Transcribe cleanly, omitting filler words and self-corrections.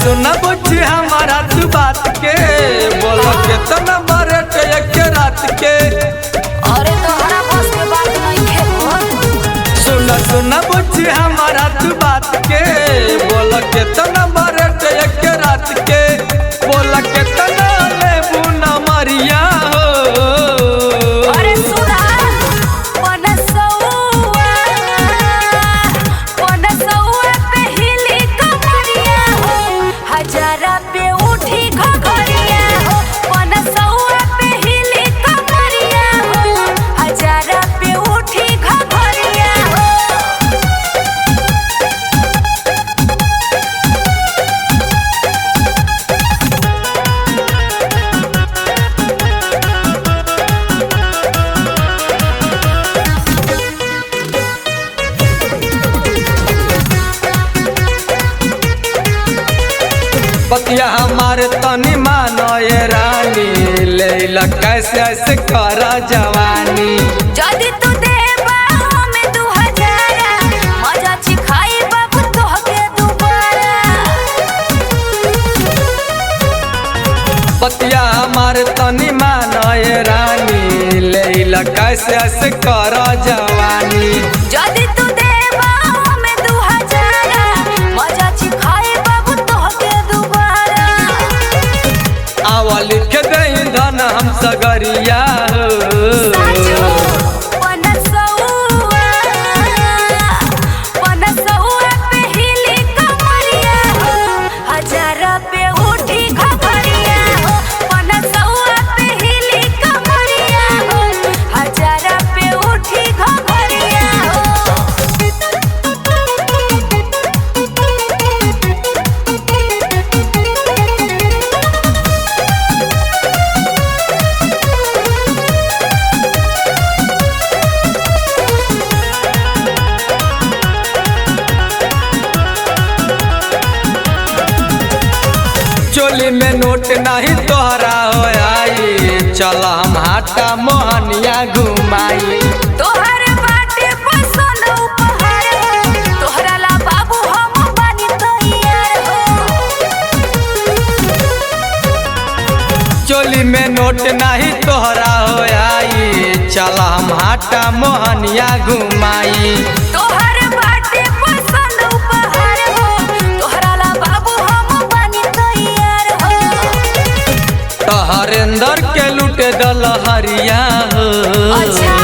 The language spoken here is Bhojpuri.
सुना बुझी हमारा तू बात के बोलो कितना बड़े एक रात के। अरे तोहरा बस के बात नहीं है। सुना बुझी हमारा तू बात के बोलो कितना बड़े एक रात के। बोला कितना लेबू न मरिया हो। अरे सुना पनसौआ पे हिली कमरिया हो, हजारा पे उठी घघरिया हो। पनसौआ पे हिली कमरिया हो, हजारा पे उठी घघरिया हो। बतिया हमारे तनी मानो ये रानी लेला कैसे ऐसे करा जवानी। जदी तू देबा हमें 2000 मजा चिखाई बाबू तोहके दोबारा। बतिया हमारे तनी मानो ये रानी लेला कैसे ऐसे करा जवानी। जदी तू देबा हमें 2000 मजा चिखाई बाबू तोहके दोबारा। आवा लिख दे धन हम सगरिया हो। पनसौआ पे हिली कमरिया हो, हजारा पे उठी घघरिया हो। पनसौआ पे हिली कमरिया हो, हजारा पे उठी घघरिया हो। चोली में नोट नहीं तोहरा हो आई चल हम हाटा मोहनिया घुमाई। तोहर बाटे पसंद उपहार हो, तोहरा ला बाबू हम बानी तैयार हो। चोली में नोट नहीं तोहरा हो आई चल हम हाटा मोहनिया घुमाई। तोहर बाटे पसंद उपहार हो, तोहरा ला बाबू हम बानी तैयार हो। हरेंदर के लुटे दल हरिया हो। अच्छा